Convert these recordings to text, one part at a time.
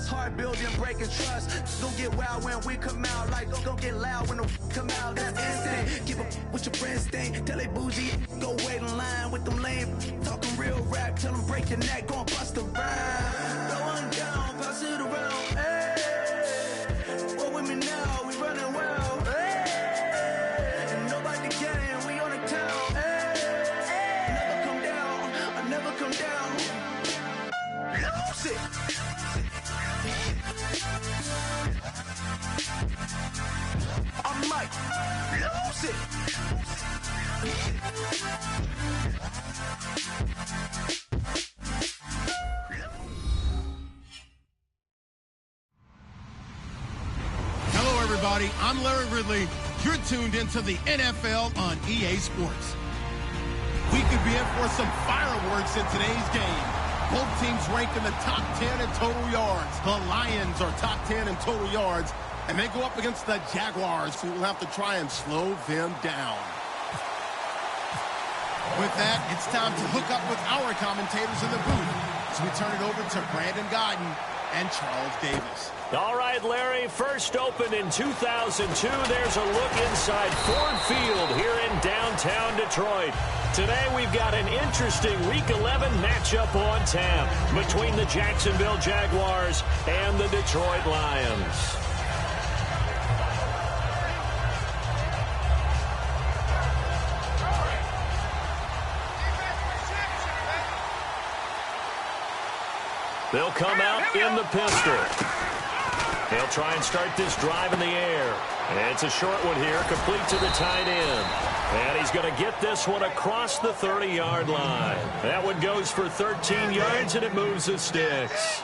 us. Hard building, breaking trust. Don't get wild when we come out. Like, don't get loud when the come out. That's instant. Give up what your friends think. Tell they bougie. Go wait in line with them lame. Talking real rap. Tell them break your neck. Go and bust a rhyme. Throw one down. Pass it around. Hey. What with me now? We running well. Hey. And nobody getting. We on the town. Hey. Never come down. I never come down. Lose it. I might lose it. Hello, everybody. I'm Larry Ridley. You're tuned into the NFL on EA Sports. We could be in for some fireworks in today's game. Both teams rank in the top 10 in total yards. The Lions are top 10 in total yards, and they go up against the Jaguars, who will have to try and slow them down. With that, it's time to hook up with our commentators in the booth as we turn it over to Brandon Godden and Charles Davis. All right, Larry, first opened in 2002. There's a look inside Ford Field here in downtown Detroit. Today we've got an interesting Week 11 matchup on tap between the Jacksonville Jaguars and the Detroit Lions. They'll come out in the pistol. They'll try and start this drive in the air. And it's a short one here, complete to the tight end. And he's going to get this one across the 30-yard line. That one goes for 13 yards, and it moves the sticks.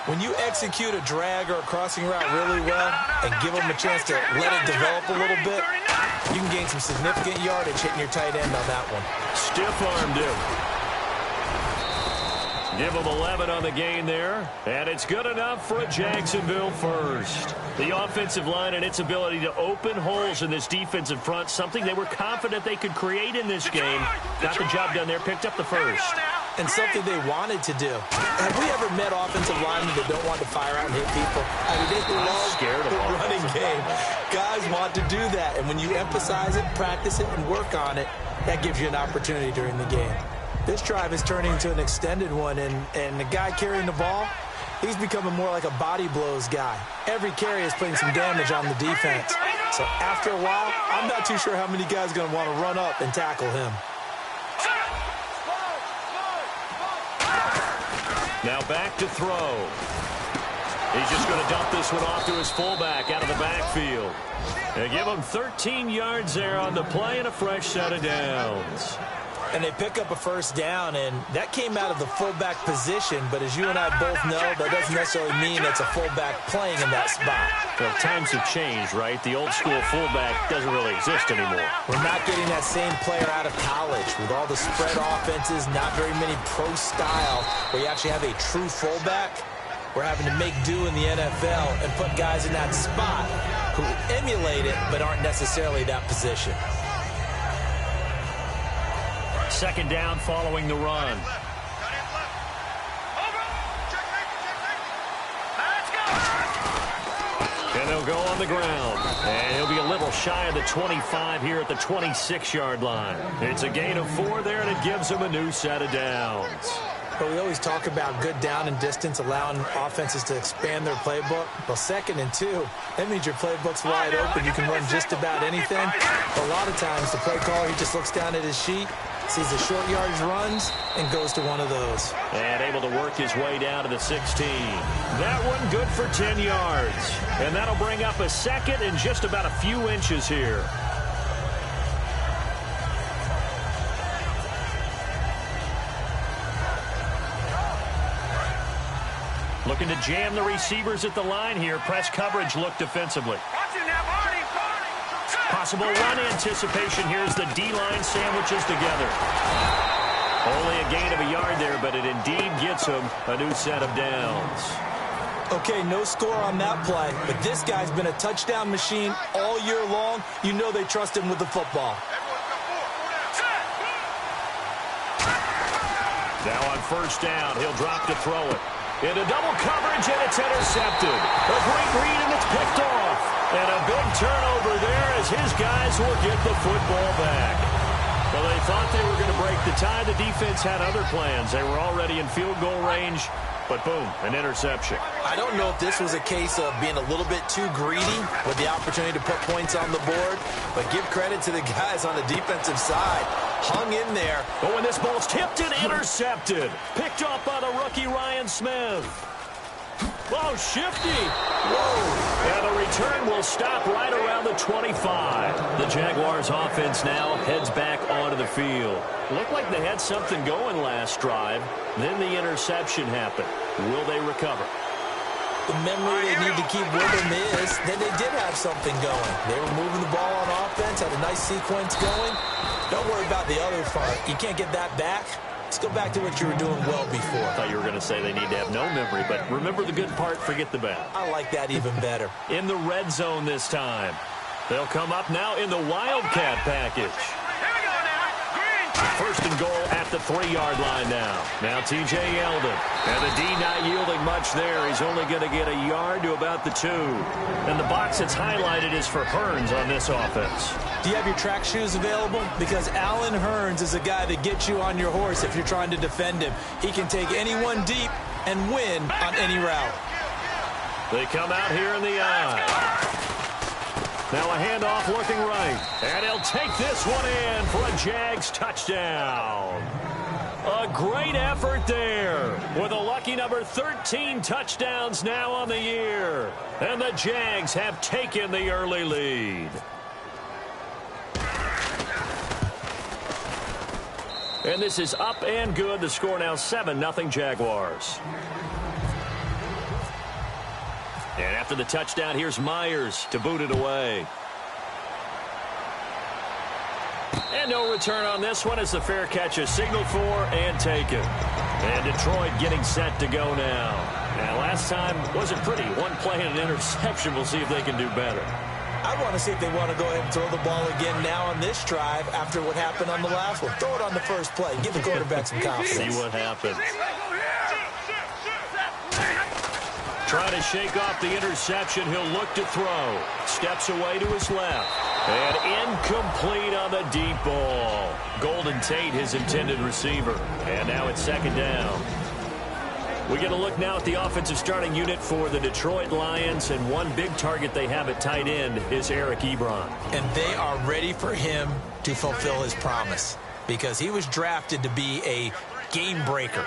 When you execute a drag or a crossing route really well and give them a chance to let it develop a little bit, you can gain some significant yardage hitting your tight end on that one. Stiff-armed him. Give them 11 on the gain there, and it's good enough for a Jacksonville first. The offensive line and its ability to open holes in this defensive front, something they were confident they could create in this game. Got the job done there, picked up the first. And something they wanted to do. Have we ever met offensive linemen that don't want to fire out and hit people? I mean, they love the running game. Guys want to do that, and when you emphasize it, practice it, and work on it, that gives you an opportunity during the game. This drive is turning into an extended one, and the guy carrying the ball, he's becoming more like a body blows guy. Every carry is putting some damage on the defense. So after a while, I'm not too sure how many guys are going to want to run up and tackle him. Now back to throw. He's just going to dump this one off to his fullback out of the backfield. They give him 13 yards there on the play and a fresh set of downs. And they pick up a first down, and that came out of the fullback position. But as you and I both know, that doesn't necessarily mean it's a fullback playing in that spot. Well, times have changed, right? The old school fullback doesn't really exist anymore. We're not getting that same player out of college with all the spread offenses, not very many pro style, where you actually have a true fullback. We're having to make do in the NFL and put guys in that spot who emulate it but aren't necessarily that position. Second down following the run. And they'll go on the ground. And he'll be a little shy of the 25 here at the 26-yard line. It's a gain of 4 there, and it gives them a new set of downs. But we always talk about good down and distance, allowing offenses to expand their playbook. Well, 2nd and 2, that means your playbook's wide open. You can run just about anything. But a lot of times, the play caller, he just looks down at his sheet, sees the short yardage runs, and goes to one of those. And able to work his way down to the 16. That one good for 10 yards. And that'll bring up a second and just about a few inches here. Looking to jam the receivers at the line here. Press coverage look defensively. Possible run anticipation. Here's the D-line sandwiches together. Only a gain of a yard there, but it indeed gets him a new set of downs. Okay, no score on that play, but this guy's been a touchdown machine all year long. You know they trust him with the football. Now on first down, he'll drop to throw it. Into double coverage, and it's intercepted. A great read, and it's picked off. And a big turnover there as his guys will get the football back. Well, they thought they were going to break the tie. The defense had other plans. They were already in field goal range, but boom, an interception. I don't know if this was a case of being a little bit too greedy with the opportunity to put points on the board, but give credit to the guys on the defensive side. Hung in there. Oh, and this ball's tipped and intercepted. Picked up by the rookie Ryan Smith. Oh, shifty. Whoa. And the return will stop right around the 25. The Jaguars offense now heads back onto the field. Looked like they had something going last drive. Then the interception happened. Will they recover? The memory they need to keep with them is that they did have something going. They were moving the ball on offense, had a nice sequence going. Don't worry about the other part. You can't get that back. Let's go back to what you were doing well before. I thought you were going to say they need to have no memory, but remember the good part, forget the bad. I like that even better. In the red zone this time. They'll come up now in the Wildcat package. First and goal at the 3-yard line now. Now T.J. Yeldon. And the D not yielding much there. He's only going to get a yard to about the 2. And the box that's highlighted is for Hearns on this offense. Do you have your track shoes available? Because Allen Hearns is a guy that gets you on your horse if you're trying to defend him. He can take anyone deep and win on any route. They come out here in the eye. Now a handoff looking right. And he'll take this one in for a Jags touchdown. A great effort there with a lucky number 13 touchdowns now on the year. And the Jags have taken the early lead. And this is up and good. The score now 7-0 Jaguars. And after the touchdown, here's Myers to boot it away. And no return on this one as the fair catch is signaled for and taken. And Detroit getting set to go now. Now, last time wasn't pretty. One play and an interception. We'll see if they can do better. I want to see if they want to go ahead and throw the ball again now on this drive after what happened on the last one. Throw it on the first play. Give the quarterback some confidence. See what happens. Trying to shake off the interception. He'll look to throw. Steps away to his left. And incomplete on the deep ball. Golden Tate, his intended receiver. And now it's second down. We get a look now at the offensive starting unit for the Detroit Lions, and one big target they have at tight end is Eric Ebron. And they are ready for him to fulfill his promise because he was drafted to be a game breaker.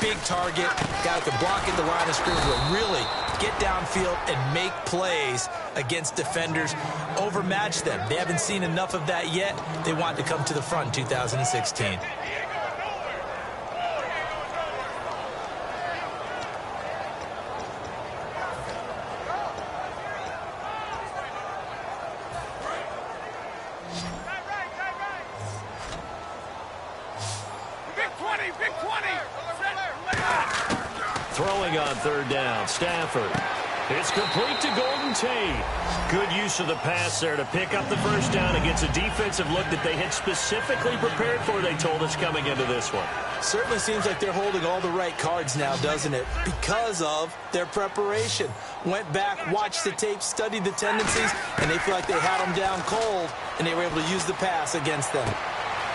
Big target, guy who can block at the line of scrimmage, will really get downfield and make plays against defenders, overmatch them. They haven't seen enough of that yet. They want to come to the front in 2016. Throwing on third down, Stafford. It's complete to Golden Tate. Good use of the pass there to pick up the first down against a defensive look that they had specifically prepared for, they told us, coming into this one. Certainly seems like they're holding all the right cards now, doesn't it? Because of their preparation. Went back, watched the tape, studied the tendencies, and they feel like they had them down cold, and they were able to use the pass against them.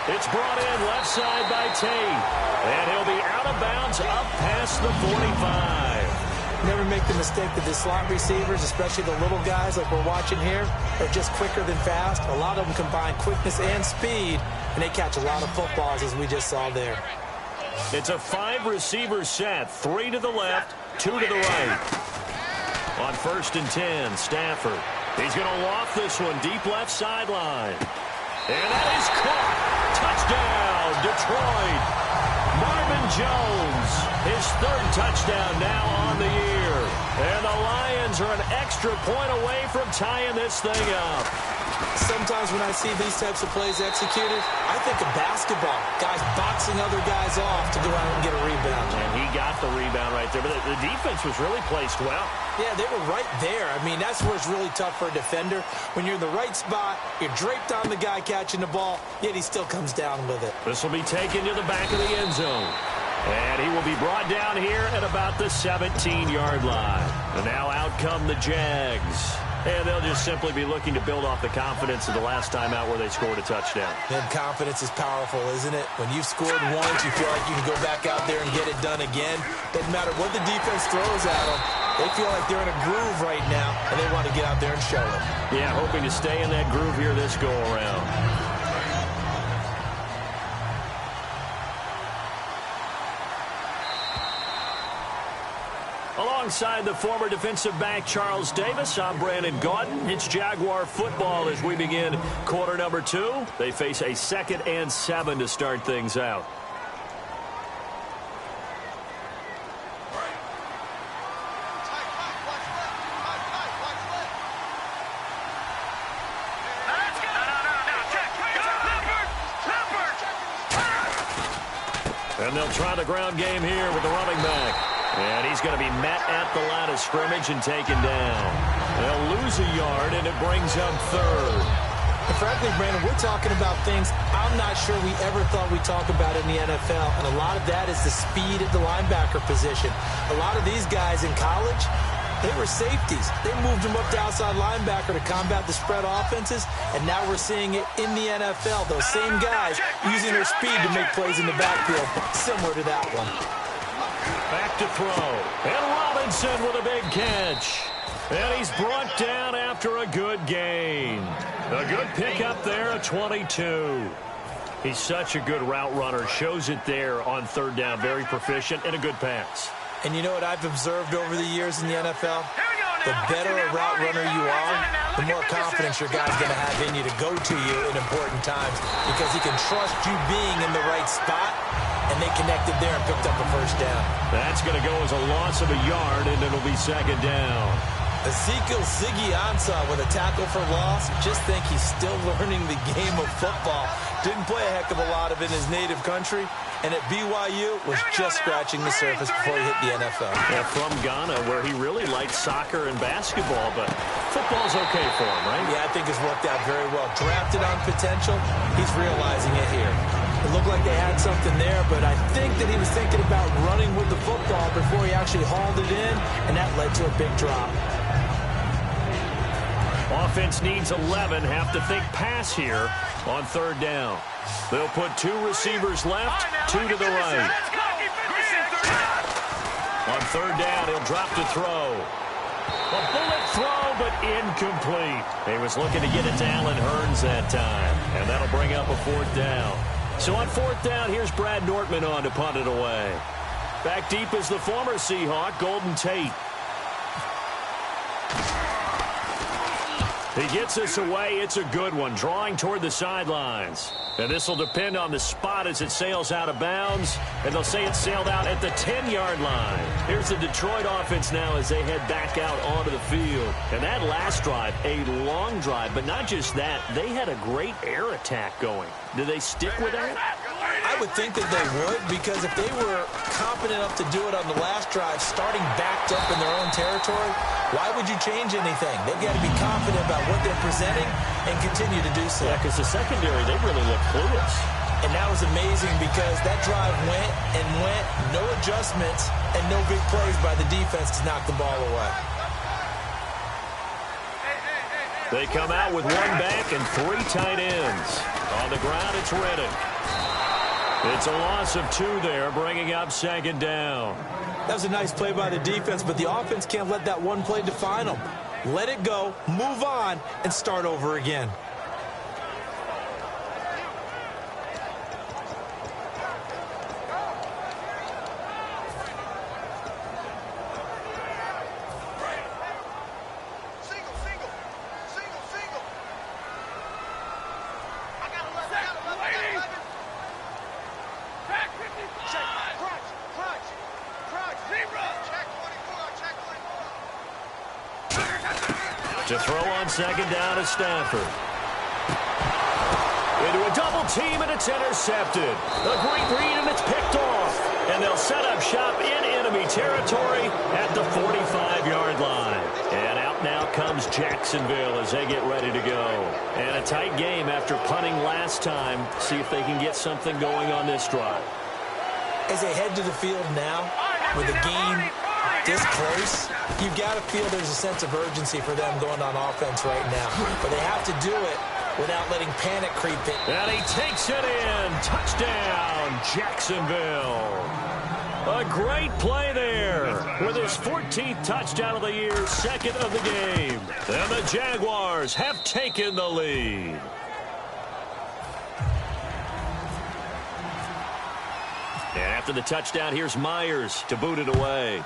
It's brought in left side by Tate. And he'll be out of bounds up past the 45. Never make the mistake that the slot receivers, especially the little guys like we're watching here, are just quicker than fast. A lot of them combine quickness and speed, and they catch a lot of footballs, as we just saw there. It's a 5-receiver set. 3 to the left, 2 to the right. On 1st and 10, Stafford. He's going to loft this one deep left sideline. And that is caught. Touchdown, Detroit. Marvin Jones, his 3rd touchdown now on the year. And the Lions are an extra point away from tying this thing up. Sometimes when I see these types of plays executed, I think of basketball. Guys boxing other guys off to go out and get a rebound. And he got the rebound right there. But the defense was really placed well. Yeah, they were right there. I mean, that's where it's really tough for a defender. When you're in the right spot, you're draped on the guy catching the ball, yet he still comes down with it. This will be taken to the back of the end zone. And he will will be brought down here at about the 17-yard line. And now out come the Jags. And they'll just simply be looking to build off the confidence of the last time out where they scored a touchdown. And confidence is powerful, isn't it? When you've scored once, you feel like you can go back out there and get it done again. Doesn't matter what the defense throws at them. They feel like they're in a groove right now, and they want to get out there and show it. Yeah, hoping to stay in that groove here this go-around. Alongside the former defensive back Charles Davis, I'm Brandon Gaudin. It's Jaguar football as we begin quarter number 2. They face a 2nd and 7 to start things out. And they'll try the ground game here with the running back. And he's going to be met at the line of scrimmage and taken down. They'll lose a yard, and it brings up 3rd. And frankly, Brandon, we're talking about things I'm not sure we ever thought we'd talk about in the NFL, and a lot of that is the speed at the linebacker position. A lot of these guys in college, they were safeties. They moved them up to outside linebacker to combat the spread offenses, and now we're seeing it in the NFL. Those same guys using their speed to make plays in the backfield, similar to that one. Back to throw. And Robinson with a big catch. And he's brought down after a good gain. A good pickup there at 22. He's such a good route runner. Shows it there on 3rd down. Very proficient and a good pass. And you know what I've observed over the years in the NFL? The better a route runner you are, the more confidence your guy's going to have in you to go to you in important times because he can trust you being in the right spot, and they connected there and picked up a 1st down. That's going to go as a loss of a yard, and it'll be 2nd down. Ezekiel Ziggy-Ansah with a tackle for loss. Just think he's still learning the game of football. Didn't play a heck of a lot of it in his native country, and at BYU was just scratching the surface before he hit the NFL. Yeah, from Ghana, where he really liked soccer and basketball, but football's okay for him, right? Yeah, I think it's worked out very well. Drafted on potential, he's realizing it here. It looked like they had something there, but I think that he was thinking about running with the football before he actually hauled it in, and that led to a big drop. Offense needs 11. Have to think pass here on 3rd down. They'll put 2 receivers left, 2 to the right. On 3rd down, he'll drop to throw. A bullet throw, but incomplete. He was looking to get it to Allen Hurns that time, and that'll bring up a 4th down. So on 4th down, here's Brad Nortman on to punt it away. Back deep is the former Seahawk, Golden Tate. He gets this away. It's a good one, drawing toward the sidelines. And this will depend on the spot as it sails out of bounds. And they'll say it sailed out at the 10-yard line. Here's the Detroit offense now as they head back out onto the field. And that last drive, a long drive. But not just that, they had a great air attack going. Do they stick with that? I would think that they would, because if they were competent enough to do it on the last drive, starting backed up in their own territory, why would you change anything? They've got to be confident about what they're presenting and continue to do so. Yeah, because the secondary, they really look clueless. And that was amazing because that drive went and went, no adjustments, and no big plays by the defense to knock the ball away. They come out with 1 back and 3 tight ends. On the ground, it's Reddick. It's a loss of 2 there, bringing up 2nd down. That was a nice play by the defense, but the offense can't let that one play define them. Let it go, move on, and start over again. To throw on 2nd down is Stafford. Into a double team, and it's intercepted. A great read, and it's picked off. And they'll set up shop in enemy territory at the 45-yard line. And out now comes Jacksonville as they get ready to go. And a tight game after punting last time. See if they can get something going on this drive. As they head to the field now, with the game this close, you've got to feel there's a sense of urgency for them going on offense right now. But they have to do it without letting panic creep in. And he takes it in. Touchdown, Jacksonville. A great play there with his 14th touchdown of the year, second of the game. And the Jaguars have taken the lead. And after the touchdown, here's Myers to boot it away.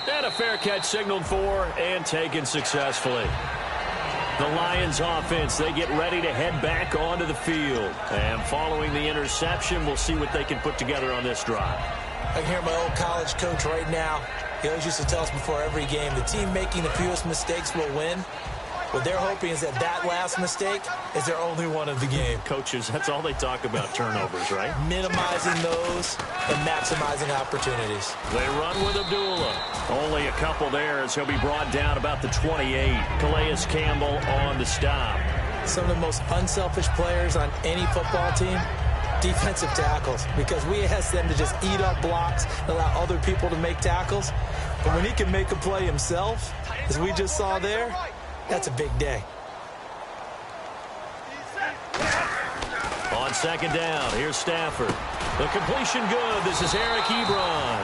And a fair catch signaled for and taken successfully. The Lions offense, they get ready to head back onto the field. And following the interception, we'll see what they can put together on this drive. I can hear my old college coach right now. He always used to tell us before every game, the team making the fewest mistakes will win. What they're hoping is that last mistake is their only one of the game. Coaches, that's all they talk about, turnovers, right? Minimizing those and maximizing opportunities. They run with Abdullah. Only a couple there as he'll be brought down about the 28. Calais Campbell on the stop. Some of the most unselfish players on any football team, defensive tackles, because we ask them to just eat up blocks and allow other people to make tackles. But when he can make a play himself, as we just saw there, that's a big day. On second down, here's Stafford. The completion good. This is Eric Ebron.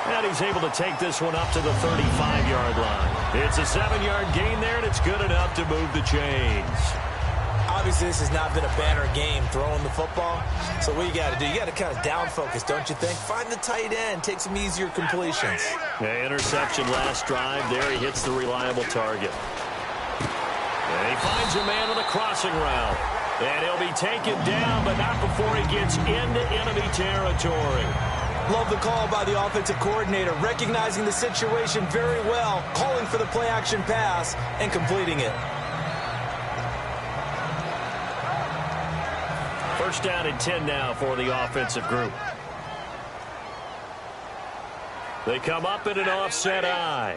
And he's able to take this one up to the 35-yard line. It's a 7-yard gain there, and it's good enough to move the chains. Obviously, this has not been a banner game throwing the football. So what you got to do, you got to kind of down focus, don't you think? Find the tight end, take some easier completions. Yeah, interception last drive. There he hits the reliable target. And he finds a man on the crossing route. And he'll be taken down, but not before he gets into enemy territory. Love the call by the offensive coordinator, recognizing the situation very well, calling for the play-action pass, and completing it. First down and 10 now for the offensive group. They come up in an offset eye.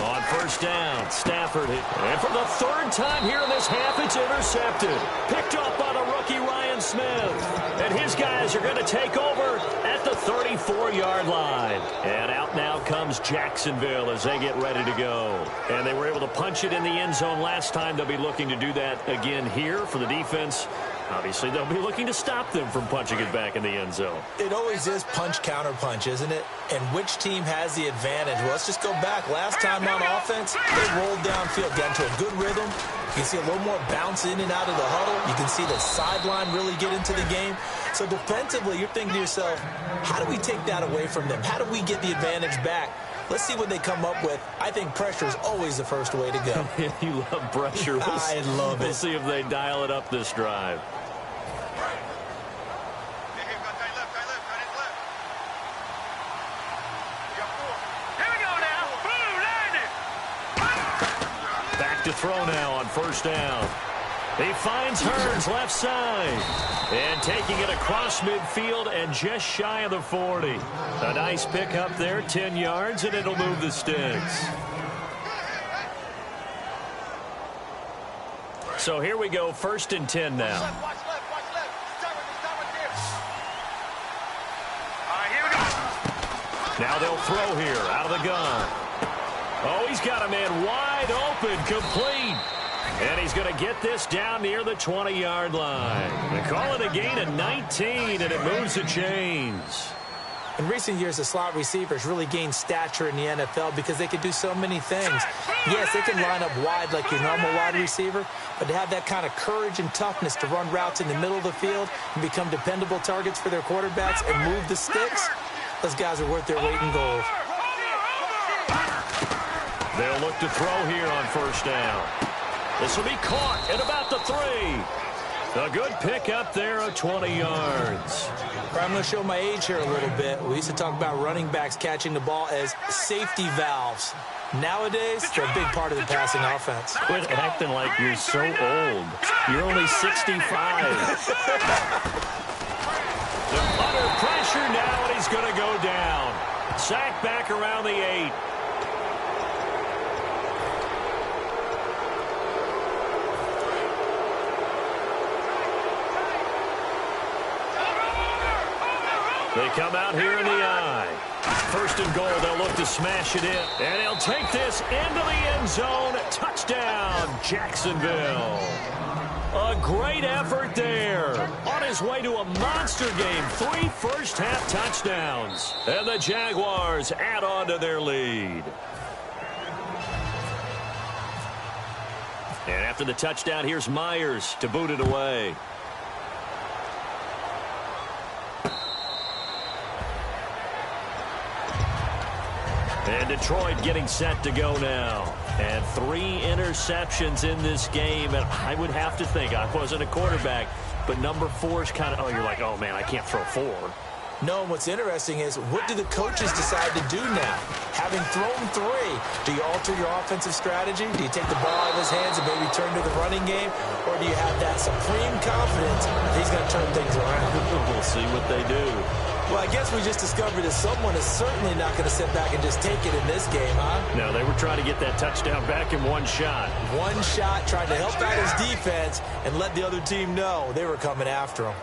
On first down, Stafford. And for the third time here in this half, it's intercepted. Picked up by the rookie Ryan Smith. And his guys are going to take over at the 34-yard line. And out now comes Jacksonville as they get ready to go. And they were able to punch it in the end zone last time. They'll be looking to do that again here for the defense. Obviously, they'll be looking to stop them from punching it back in the end zone. It always is punch-counter-punch, isn't it? And which team has the advantage? Well, let's just go back. Last time on offense, they rolled downfield, got into a good rhythm. You can see a little more bounce in and out of the huddle. You can see the sideline really get into the game. So defensively, you're thinking to yourself, how do we take that away from them? How do we get the advantage back? Let's see what they come up with. I think pressure is always the first way to go. You love pressure. I love it. We'll see if they dial it up this drive. To throw now on first down. He finds Hurns left side. And taking it across midfield and just shy of the 40. A nice pickup there, 10 yards, and it'll move the sticks. So here we go, first and 10 now. Now they'll throw here out of the gun. Oh, he's got a man wide open, complete. And he's going to get this down near the 20-yard line. They call it a gain of 19, and it moves the chains. In recent years, the slot receivers really gained stature in the NFL because they can do so many things. Yes, they can line up wide like your normal wide receiver, but to have that kind of courage and toughness to run routes in the middle of the field and become dependable targets for their quarterbacks and move the sticks, those guys are worth their weight in gold. They'll look to throw here on first down. This will be caught at about the 3. A good pickup there of 20 yards. I'm going to show my age here a little bit. We used to talk about running backs catching the ball as safety valves. Nowadays, they're a big part of the passing offense. Quit acting like you're so old. You're only 65. Under pressure now, and he's going to go down. Sacked back around the 8. They come out here in the I. First and goal, they'll look to smash it in. And he'll take this into the end zone. Touchdown, Jacksonville. A great effort there. On his way to a monster game. 3 first-half touchdowns. And the Jaguars add on to their lead. And after the touchdown, here's Myers to boot it away. And Detroit getting set to go now. And 3 interceptions in this game. And I would have to think, I wasn't a quarterback, but number 4 is kind of, you're like, oh, man, I can't throw 4. No, and what's interesting is, what do the coaches decide to do now? Having thrown 3, do you alter your offensive strategy? Do you take the ball out of his hands and maybe turn to the running game? Or do you have that supreme confidence that he's going to turn things around? We'll see what they do. Well, I guess we just discovered that someone is certainly not going to sit back and just take it in this game, huh? No, they were trying to get that touchdown back in one shot. One shot, trying to help out his defense and let the other team know they were coming after him.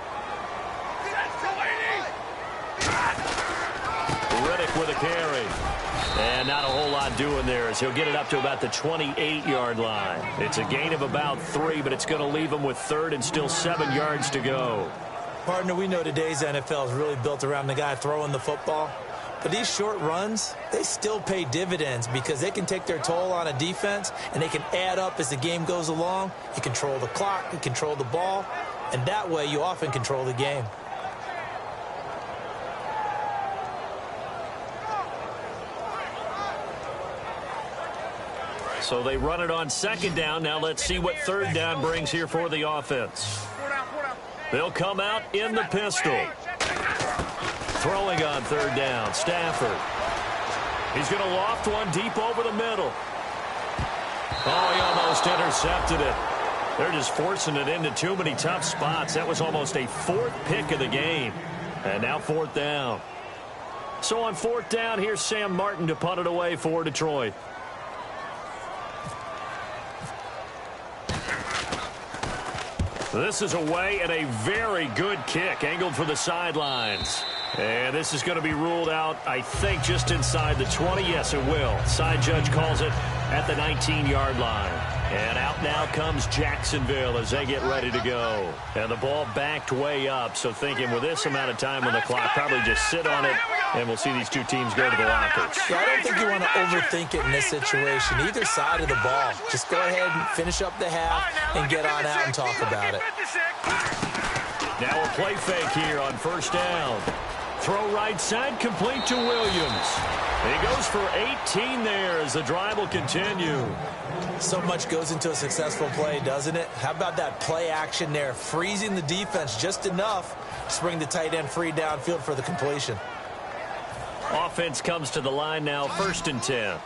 Riddick with a carry. And not a whole lot doing there as he'll get it up to about the 28-yard line. It's a gain of about 3, but it's going to leave him with 3rd and still 7 yards to go. Partner, we know today's NFL is really built around the guy throwing the football. But these short runs, they still pay dividends because they can take their toll on a defense and they can add up as the game goes along. You control the clock, you control the ball, and that way you often control the game. So they run it on 2nd down. Now let's see what 3rd down brings here for the offense. They'll come out in the pistol. Throwing on 3rd down, Stafford. He's going to loft one deep over the middle. Oh, he almost intercepted it. They're just forcing it into too many tough spots. That was almost a 4th pick of the game. And now 4th down. So on 4th down, here's Sam Martin to punt it away for Detroit. This is away and a very good kick angled for the sidelines. And this is going to be ruled out, I think, just inside the 20. Yes, it will. Side judge calls it at the 19-yard line. And out now comes Jacksonville as they get ready to go. And the ball backed way up. So thinking with this amount of time on the clock, probably just sit on it, and we'll see these two teams go to the lockers. Yeah, I don't think you want to overthink it in this situation. Either side of the ball. Just go ahead and finish up the half and get on out and talk about it. Now a play fake here on 1st down. Throw right side, complete to Williams. And he goes for 18 there as the drive will continue. So much goes into a successful play, doesn't it? How about that play action there, freezing the defense just enough to bring the tight end free downfield for the completion. Offense comes to the line now, 1st and 10.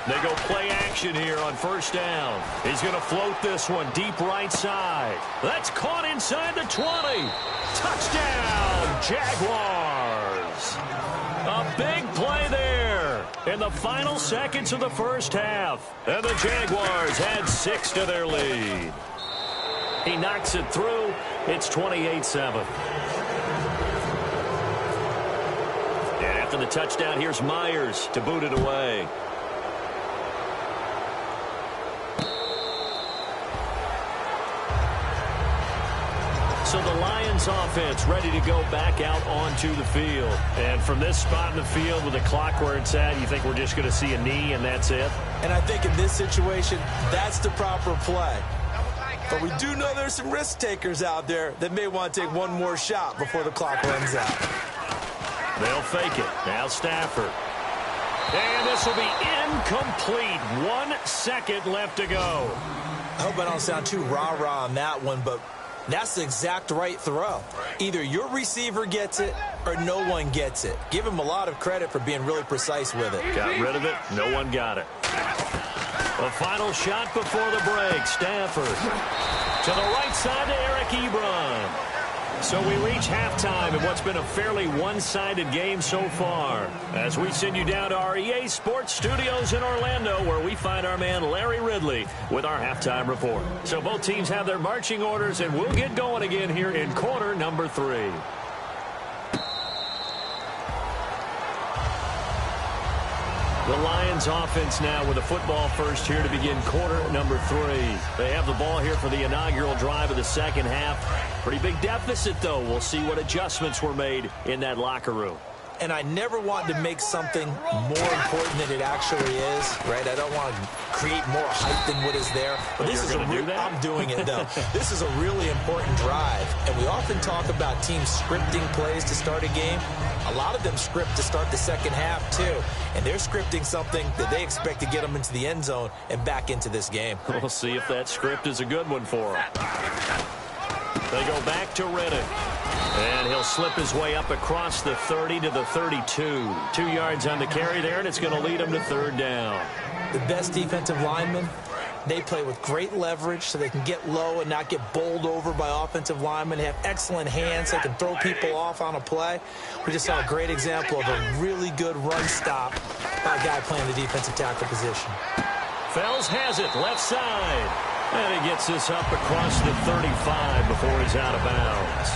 They go play action here on 1st down. He's going to float this one deep right side. That's caught inside the 20. Touchdown, Jaguars. A big play there in the final seconds of the 1st half. And the Jaguars add 6 to their lead. He knocks it through. It's 28-7. And after the touchdown, here's Myers to boot it away. So the Lions offense ready to go back out onto the field. And from this spot in the field with the clock where it's at, you think we're just going to see a knee and that's it? And I think in this situation, that's the proper play. But we do know there's some risk takers out there that may want to take one more shot before the clock runs out. They'll fake it. Now Stafford. And this will be incomplete. 1 second left to go. I hope I don't sound too rah-rah on that one, but that's the exact right throw. Either your receiver gets it or no one gets it. Give him a lot of credit for being really precise with it. Got rid of it. No one got it. A final shot before the break. Stafford to the right side to Eric Ebron. So we reach halftime in what's been a fairly one-sided game so far, as we send you down to our EA Sports Studios in Orlando, where we find our man Larry Ridley with our halftime report. So both teams have their marching orders, and we'll get going again here in quarter number 3. The Lions offense now with a football first here to begin quarter number 3. They have the ball here for the inaugural drive of the second half. Pretty big deficit, though. We'll see what adjustments were made in that locker room. And I never want to make something more important than it actually is, right? I don't want to create more hype than what is there. But this is I'm doing it, though. This is a really important drive. And we often talk about teams scripting plays to start a game. A lot of them script to start the second half, too. And they're scripting something that they expect to get them into the end zone and back into this game. We'll see if that script is a good one for them. They go back to Riddick. And he'll slip his way up across the 30 to the 32. 2 yards on the carry there, and it's going to lead him to third down. The best defensive linemen, they play with great leverage so they can get low and not get bowled over by offensive linemen. They have excellent hands. They can throw people off on a play. We just saw a great example of a really good run stop by a guy playing the defensive tackle position. Fells has it, left side. And he gets this up across the 35 before he's out of bounds.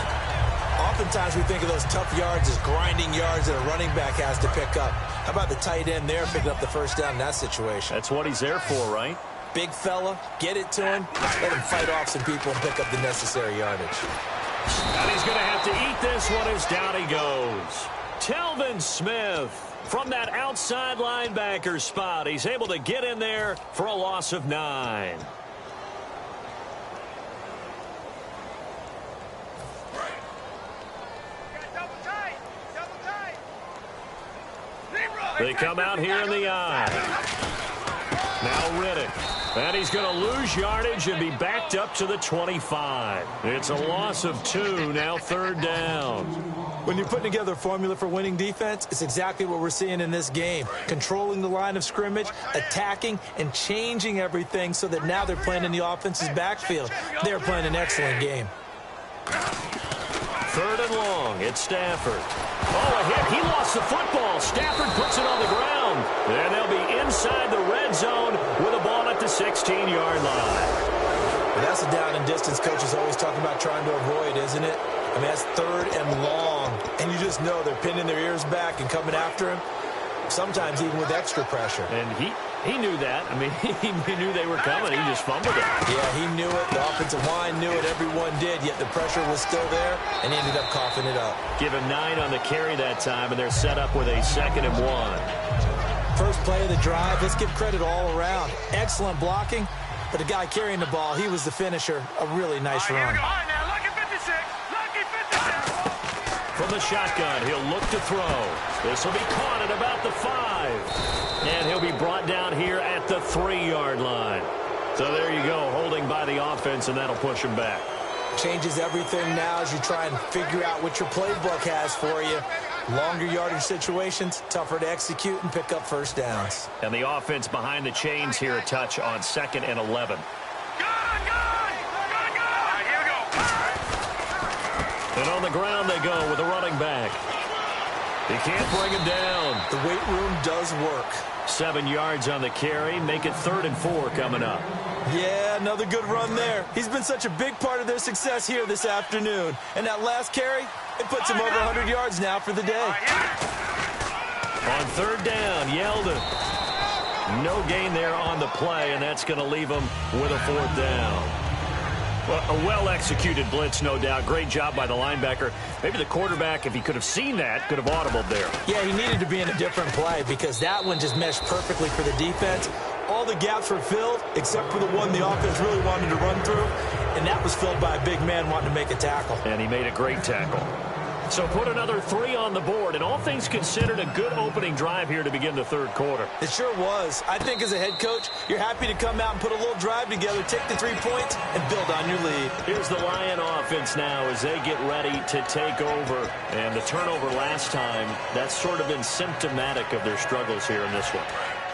Oftentimes we think of those tough yards as grinding yards that a running back has to pick up. How about the tight end there picking up the first down in that situation? That's what he's there for, right? Big fella, get it to him, let him fight off some people and pick up the necessary yardage. And he's going to have to eat this one as down he goes. Telvin Smith from that outside linebacker spot. He's able to get in there for a loss of 9. They come out here in the eye. Now Riddick. And he's going to lose yardage and be backed up to the 25. It's a loss of 2, now third down. When you're putting together a formula for winning defense, it's exactly what we're seeing in this game. Controlling the line of scrimmage, attacking, and changing everything so that now they're playing in the offense's backfield. They're playing an excellent game. Third and long. It's Stafford. Oh, a hit. He lost the football. Stafford puts it on the ground. And they'll be inside the red zone with a ball at the 16-yard line. Well, that's a down and distance coaches always talking about trying to avoid, isn't it? I mean, that's third and long. And you just know they're pinning their ears back and coming after him, sometimes even with extra pressure. And he knew that. I mean, he knew they were coming. He just fumbled it. Yeah, he knew it. The offensive line knew it. Everyone did, yet the pressure was still there, and he ended up coughing it up. Give him 9 on the carry that time, and they're set up with a 2nd and 1. First play of the drive. Let's give credit all around. Excellent blocking, but the guy carrying the ball, he was the finisher. A really nice run. From the shotgun, he'll look to throw. This will be caught at about the 5. And he'll be brought down here at the 3-yard line. So there you go, holding by the offense, and that'll push him back. Changes everything now as you try and figure out what your playbook has for you. Longer yardage situations, tougher to execute and pick up first downs. And the offense behind the chains here a touch on 2nd and 11. And on the ground they go with a running back. He can't bring him down. The weight room does work. 7 yards on the carry. Make it 3rd and 4 coming up. Yeah, another good run there. He's been such a big part of their success here this afternoon. And that last carry, it puts him over 100 yards now for the day. On 3rd down, Yeldon. No gain there on the play, and that's going to leave him with a 4th down. Well, a well-executed blitz, no doubt. Great job by the linebacker. Maybe the quarterback, if he could have seen that, could have audibled there. Yeah, he needed to be in a different play because that one just meshed perfectly for the defense. All the gaps were filled except for the one the offense really wanted to run through, and that was filled by a big man wanting to make a tackle. And he made a great tackle. So put another 3 on the board, and all things considered, a good opening drive here to begin the 3rd quarter. It sure was. I think as a head coach, you're happy to come out and put a little drive together, take the 3 points, and build on your lead. Here's the Lion offense now as they get ready to take over. And the turnover last time, that's sort of been symptomatic of their struggles here in this one.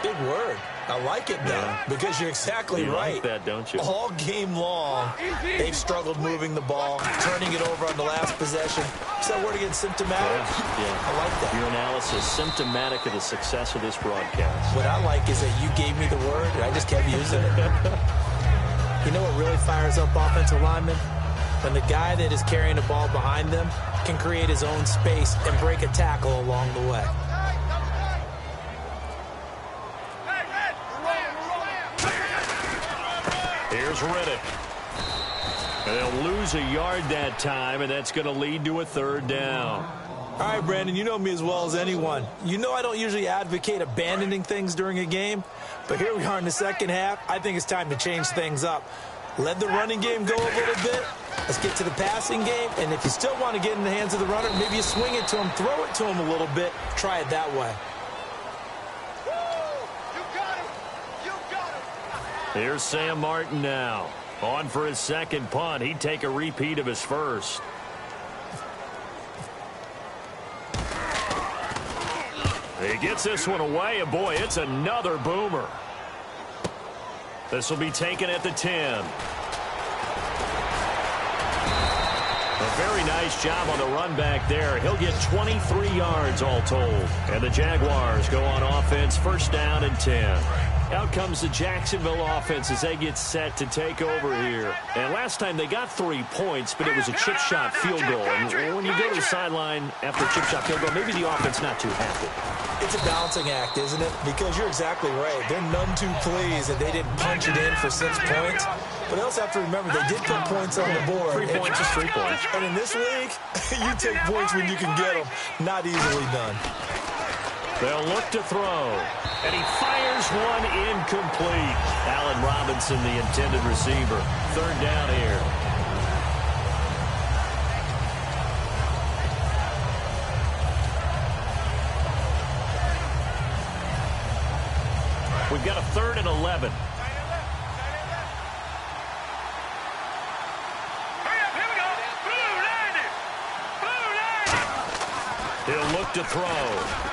Big word. I like it, though, because you're exactly right. You like that, don't you? All game long, they've struggled moving the ball, turning it over on the last possession. Is that word again, symptomatic? Yeah. I like that. Your analysis, symptomatic of the success of this broadcast. What I like is that you gave me the word, and I just kept using it. You know what really fires up offensive linemen? When the guy that is carrying the ball behind them can create his own space and break a tackle along the way. Here's Riddick. And they'll lose a yard that time, and that's going to lead to a third down. All right, Brandon, you know me as well as anyone. You know I don't usually advocate abandoning things during a game, but here we are in the second half. I think it's time to change things up. Let the running game go a little bit. Let's get to the passing game, and if you still want to get in the hands of the runner, maybe you swing it to him, throw it to him a little bit, try it that way. Here's Sam Martin now. On for his second punt. He'd take a repeat of his first. He gets this one away, and boy, it's another boomer. This will be taken at the 10. A very nice job on the run back there. He'll get 23 yards all told. And the Jaguars go on offense, first down and 10. Out comes the Jacksonville offense as they get set to take over here. And last time they got 3 points, but it was a chip shot field goal. And when you go to the sideline after a chip shot field goal, maybe the offense not too happy. It's a balancing act, isn't it? Because you're exactly right. They're none too pleased that they didn't punch it in for 6 points. But they also have to remember they did put points on the board. 3 points is 3 points. And in this league, you take points when you can get them. Not easily done. They'll look to throw. And he fires one incomplete. Allen Robinson, the intended receiver. Third down here. We've got a 3rd and 11. He'll look to throw.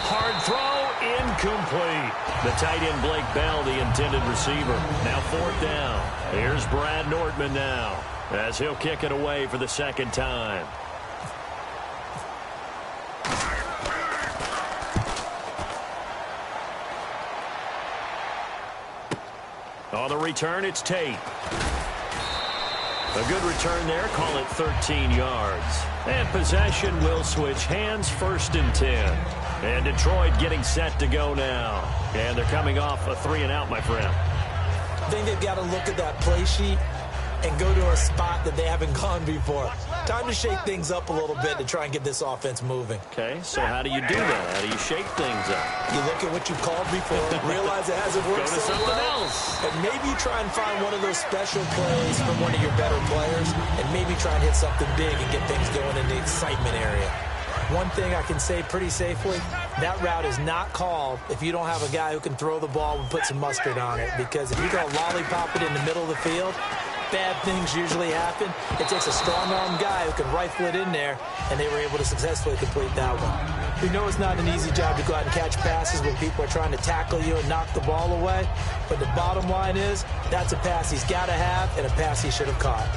Hard throw, incomplete. The tight end, Blake Bell, the intended receiver. Now 4th down. Here's Brad Nortman now as he'll kick it away for the second time. On the return, it's Tate. A good return there. Call it 13 yards. And possession will switch hands, 1st and 10. And Detroit getting set to go now. And they're coming off a 3-and-out, my friend. I think they've got to look at that play sheet and go to a spot that they haven't gone before. Time to shake things up a little bit to try and get this offense moving. Okay, so how do you do that? How do you shake things up? You look at what you called before, realize it hasn't worked Go to so something well, else. and maybe you try and find one of those special plays from one of your better players, and maybe try and hit something big and get things going in the excitement area. One thing I can say pretty safely, that route is not called if you don't have a guy who can throw the ball and put some mustard on it, because if you go lollipop it in the middle of the field, bad things usually happen. It takes a strong-arm guy who can rifle it in there, and they were able to successfully complete that one. We know it's not an easy job to go out and catch passes when people are trying to tackle you and knock the ball away, but the bottom line is that's a pass he's got to have and a pass he should have caught.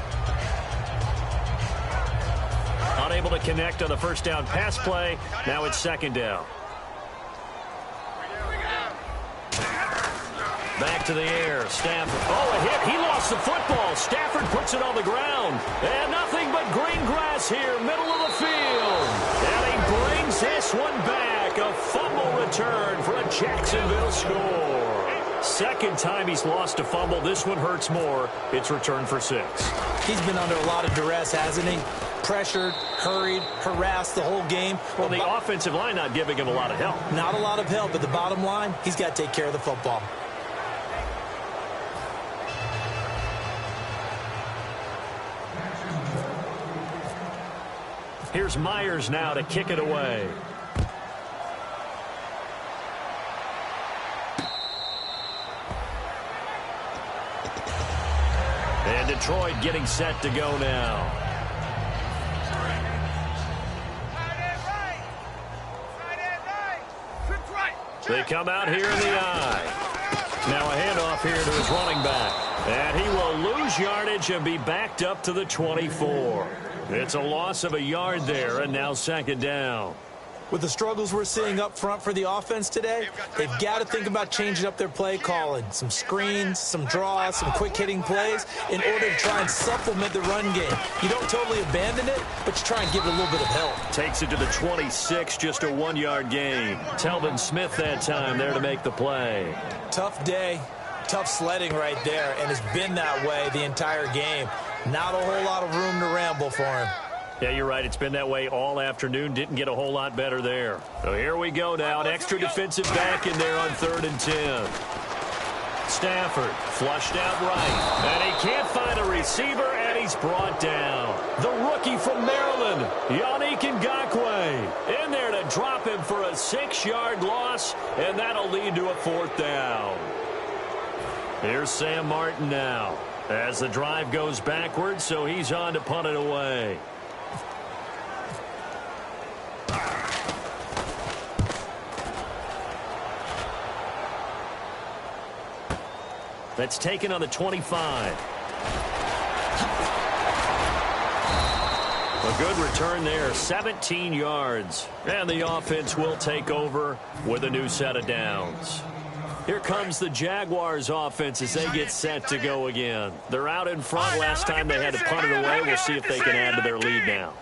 Unable to connect on the first down pass play. Now it's 2nd down. Back to the air. Stafford. Oh, a hit. He lost the football. Stafford puts it on the ground. And nothing but green grass here, middle of the field. And he brings this one back. A fumble return for a Jacksonville score. Second time he's lost a fumble. This one hurts more. It's returned for 6. He's been under a lot of duress, hasn't he? Pressured, hurried, harassed the whole game. Well, the offensive line not giving him a lot of help. Not a lot of help, but the bottom line, he's got to take care of the football. Here's Myers now to kick it away. And Detroit getting set to go now. They come out here in the eye. Now a handoff here to his running back. And he will lose yardage and be backed up to the 24. It's a loss of a yard there, and now second down. With the struggles we're seeing up front for the offense today, they've got to think about changing up their play calling. Some screens, some draws, some quick-hitting plays in order to try and supplement the run game. You don't totally abandon it, but you try and give it a little bit of help. Takes it to the 26, just a 1-yard gain. Telvin Smith that time there to make the play. Tough day, tough sledding right there, and it's been that way the entire game. Not a whole lot of room to ramble for him. Yeah, you're right. It's been that way all afternoon. Didn't get a whole lot better there. So here we go now. An extra defensive back in there on 3rd and 10. Stafford flushed out right. And he can't find a receiver, and he's brought down. The rookie from Maryland, Yannick Ngakoue, in there to drop him for a 6-yard loss, and that'll lead to a 4th down. Here's Sam Martin now as the drive goes backwards, so he's on to punt it away. That's taken on the 25. A good return there, 17 yards. And the offense will take over with a new set of downs. Here comes the Jaguars offense as they get set to go again. They're out in front. Last time they had to punt it away. We'll see if they can add to their lead now.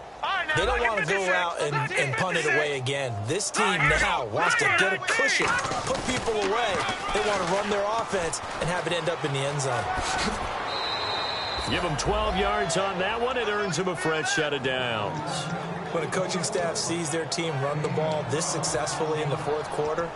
They don't want to go out and punt it away again. This team now wants to get a cushion, put people away. They want to run their offense and have it end up in the end zone. Give them 12 yards on that one. It earns them a fresh set of downs. When a coaching staff sees their team run the ball this successfully in the 4th quarter,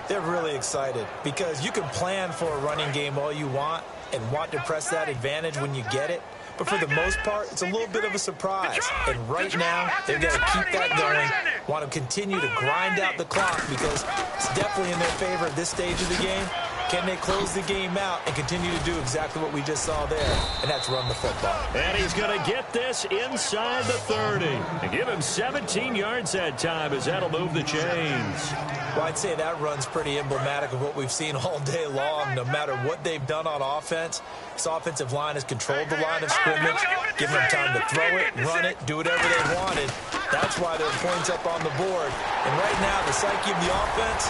they're really excited because you can plan for a running game all you want and want to press that advantage when you get it. But for the most part, it's a little bit of a surprise. And right now, they've got to keep that going, want to continue to grind out the clock because it's definitely in their favor at this stage of the game. Can they close the game out and continue to do exactly what we just saw there, and that's run the football. And he's going to get this inside the 30 and give him 17 yards that time as that'll move the chains. Well, I'd say that run's pretty emblematic of what we've seen all day long. No matter what they've done on offense, this offensive line has controlled the line of scrimmage, given them time to throw it, run it, do whatever they wanted. That's why there are points up on the board. And right now, the psyche of the offense,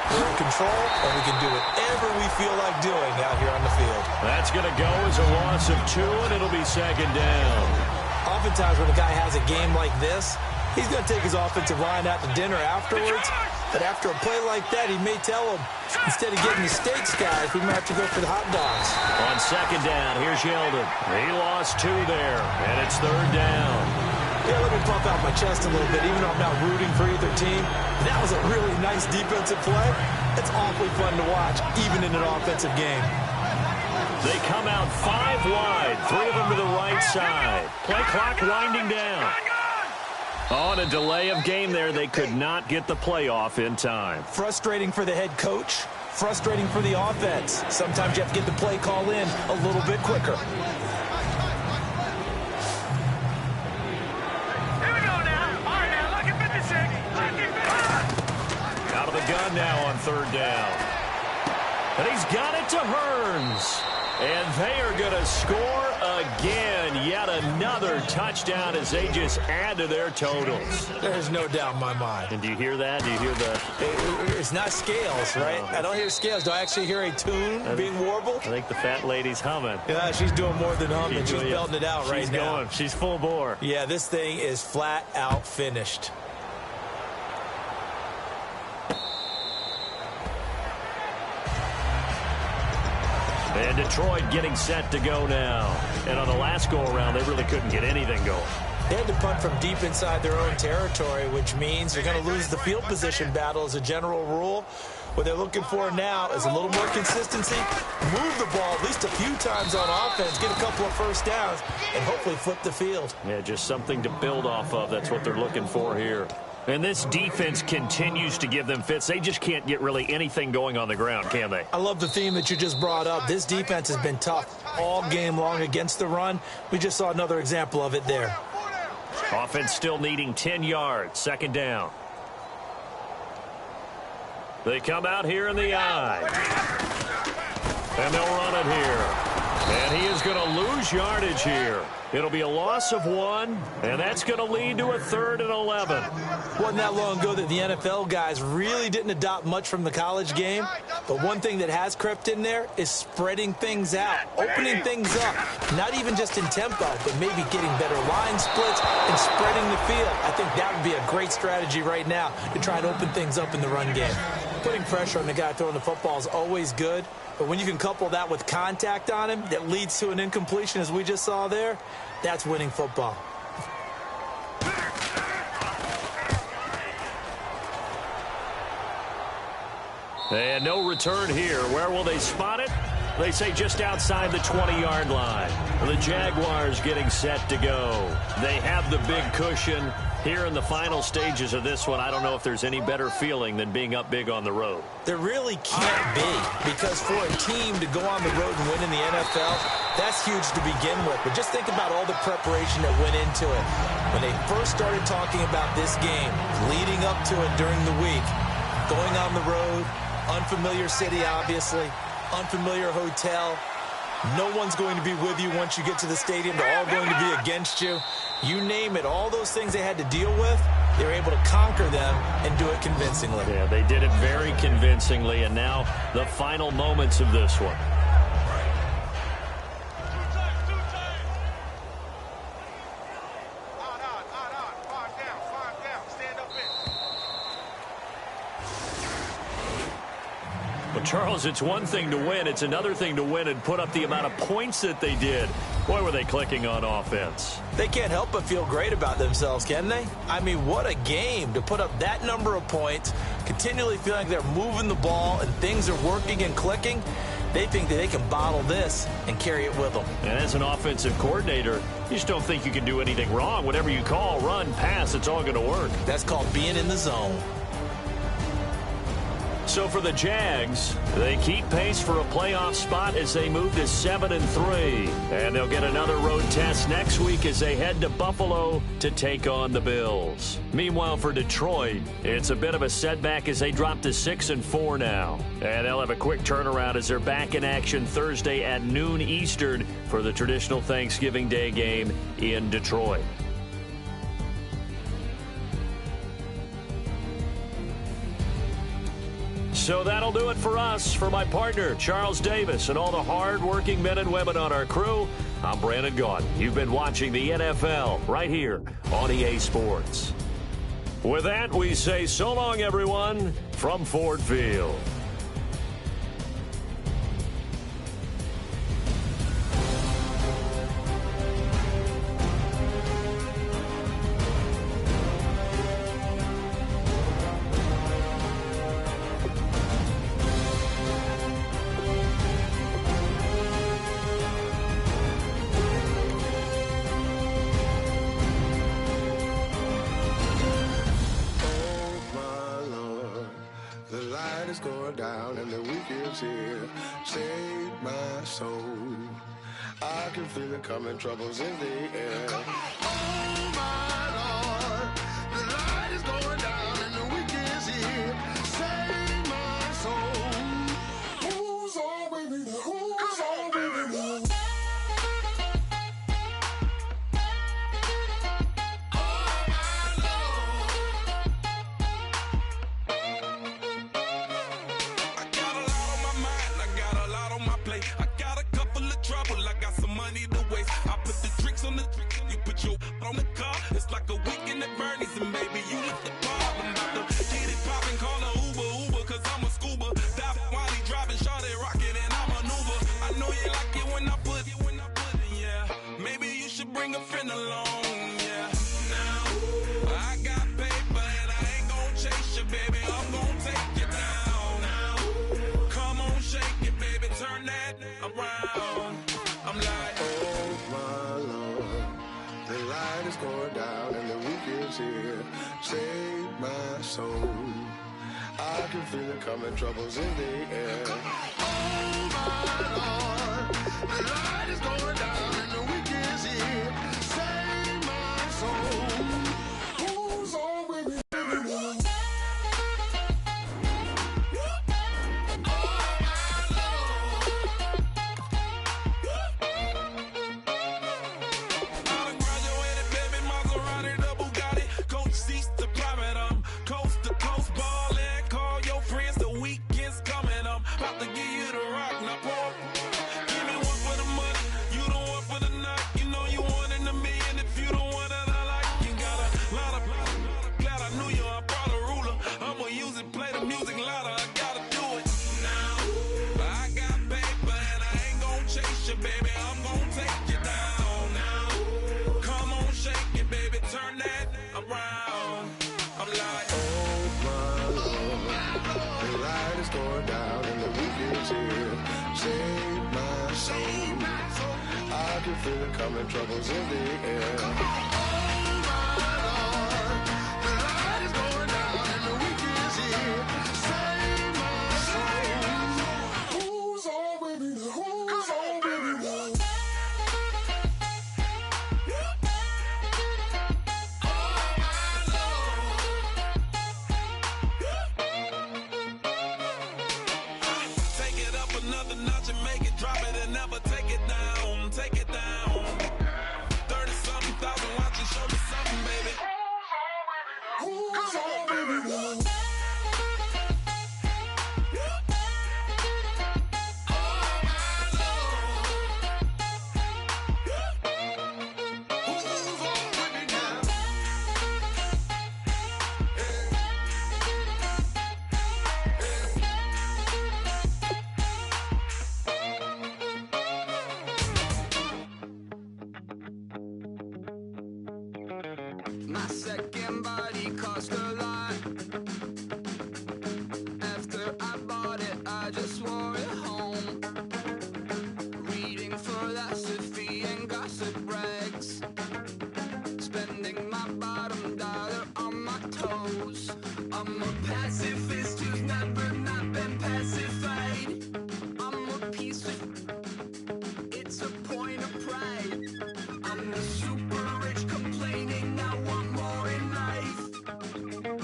we're in control, and we can do whatever we feel like doing out here on the field. That's going to go as a loss of 2, and it'll be second down. Oftentimes when a guy has a game like this, he's going to take his offensive line out to dinner afterwards. But after a play like that, he may tell him, instead of getting the steaks, guys, we might have to go for the hot dogs. On second down, here's Yeldon. He lost 2 there, and it's 3rd down. Yeah, let me pump out my chest a little bit, even though I'm not rooting for either team. That was a really nice defensive play. It's awfully fun to watch, even in an offensive game. They come out 5 wide, 3 of them to the right side. Play clock winding down. On a delay of game there, they could not get the play off in time. Frustrating for the head coach, frustrating for the offense. Sometimes you have to get the play call in a little bit quicker. Out of the gun now on 3rd down. And he's got it to Hearns. And they are going to score again. Yet another touchdown as they just add to their totals. There's no doubt in my mind. And do you hear that? Do you hear the... It's not scales, right? I don't hear scales. Do I actually hear a tune being warbled? I think the fat lady's humming. Yeah, she's doing more than humming. She's belting it out right now. Going. She's full bore. Yeah, this thing is flat out finished. And Detroit getting set to go now. And on the last go-around, they really couldn't get anything going. They had to punt from deep inside their own territory, which means they're going to lose the field position battle as a general rule. What they're looking for now is a little more consistency, move the ball at least a few times on offense, get a couple of first downs, and hopefully flip the field. Yeah, just something to build off of. That's what they're looking for here. And this defense continues to give them fits. They just can't get really anything going on the ground, can they? I love the theme that you just brought up. This defense has been tough all game long against the run. We just saw another example of it there. Offense still needing 10 yards. Second down. They come out here in the I. And they'll run it here. And he is going to lose yardage here. It'll be a loss of 1, and that's going to lead to a 3rd and 11. Wasn't that long ago that the NFL guys really didn't adopt much from the college game. But one thing that has crept in there is spreading things out, opening things up. Not even just in tempo, but maybe getting better line splits and spreading the field. I think that would be a great strategy right now to try and open things up in the run game. Putting pressure on the guy throwing the football is always good. But when you can couple that with contact on him that leads to an incompletion, as we just saw there, that's winning football. And no return here. Where will they spot it? They say just outside the 20-yard line. The Jaguars getting set to go. They have the big cushion. Here in the final stages of this one, I don't know if there's any better feeling than being up big on the road. There really can't be, because for a team to go on the road and win in the NFL, that's huge to begin with. But just think about all the preparation that went into it. When they first started talking about this game, leading up to it during the week, going on the road, unfamiliar city, obviously, unfamiliar hotel. No one's going to be with you once you get to the stadium. They're all going to be against you. You name it, all those things they had to deal with, they were able to conquer them and do it convincingly. Yeah, they did it very convincingly, and now the final moments of this one. Well, Charles, it's one thing to win. It's another thing to win and put up the amount of points that they did. Boy, were they clicking on offense. They can't help but feel great about themselves, can they? I mean, what a game to put up that number of points, continually feeling like they're moving the ball and things are working and clicking. They think that they can bottle this and carry it with them. And as an offensive coordinator, you just don't think you can do anything wrong. Whatever you call, run, pass, it's all going to work. That's called being in the zone. So for the Jags, they keep pace for a playoff spot as they move to 7-3. And they'll get another road test next week as they head to Buffalo to take on the Bills. Meanwhile, for Detroit, it's a bit of a setback as they drop to 6-4 now. And they'll have a quick turnaround as they're back in action Thursday at noon Eastern for the traditional Thanksgiving Day game in Detroit. So that'll do it for us. For my partner, Charles Davis, and all the hard-working men and women on our crew, I'm Brandon Gaudin. You've been watching the NFL right here on EA Sports. With that, we say so long, everyone, from Ford Field. Going down and the weekend's here. Save my soul. I can feel it coming, troubles in the air. Oh my Lord, the light is going down and the weekend's here. Save my soul. Who's all with me? Who's all with me? On the car, it's like a weekend at Bernie's, and baby, you look the problem. About to get it poppin', call a Uber, cause I'm a scuba. Dive while he driving, shawty rocket, and I maneuver. I know you like it when I put it, yeah. Maybe you should bring a friend along, yeah. Now, I got paper, and I ain't gon' chase you, baby. I'm gon' take you down. Now, come on, shake it, baby, turn that around. I'm like, oh my Lord. The light is going down and the weekend's here. Save my soul. I can feel it coming, troubles in the air. Oh my Lord, the light is going down and the weekend's here. Save my soul. Who's all with me? baby, I'm gonna take you down now. Come on, shake it, baby, turn that around. I'm like, oh my Lord, the light is going down and the week is here. Save my soul. I can feel it coming, troubles in the air. Oh my Lord, the light is going down and the week is here. Save my soul. Who's on with me? Who's on with me? take it up another notch and make it drop it and never take it down. Take it down. 30-something thousand watching, show me something, baby. Who's on with me? My second body cost a lot. After I bought it, I just wore it home. Reading philosophy and gossip rags. Spending my bottom dollar on my toes. I'm a pacifist who's never not been pacified. I'm a piece of... It's a point of pride. I'm the super rich complaining I want more in life.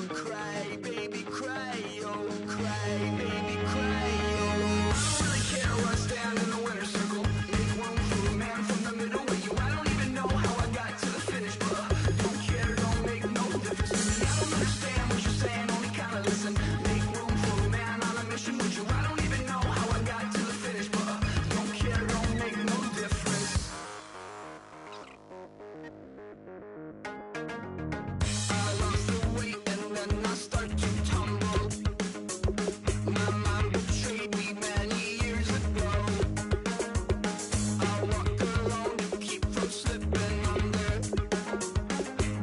Cry, baby, cry, oh, cry, baby, cry, oh. I don't really care where I stand in the winner's circle. Make room for a man from the middle with you. I don't even know how I got to the finish, but don't care, don't make no difference to me. I don't understand what you're saying, only kinda listen. Make room for a man on a mission with you. I don't even know how I got to the finish, but don't care, don't make no difference. I lost the weight and then I start to tumble. My mind betrayed me many years ago. I walk alone to keep from slipping under.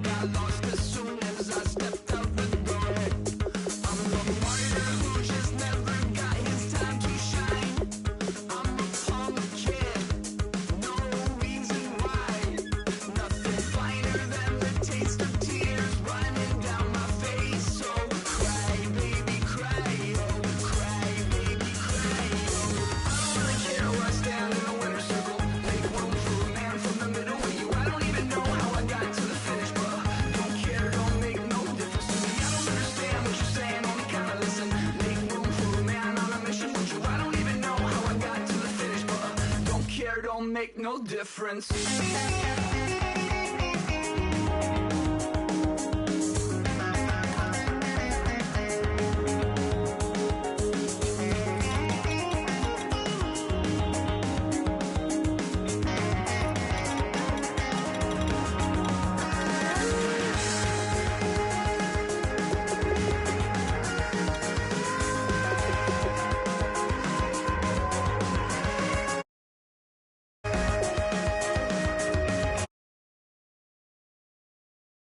Got lost as soon as I stepped out the door. I'm the martyr who just never got his time to shine. I'm a punk kid, no reason why. Nothing finer than the taste of tears running down my face. So cry, baby, cry, oh, cry, baby, cry, oh. I don't really care where I stand in the winner's circle. Make room for a man from the middle with you. I don't even know how I got to the finish, but don't care, don't make no difference to me. I don't understand what you're saying, only kinda listen. Make room for a man on a mission with you. I don't even know how I got to the finish, but don't care, don't make no difference.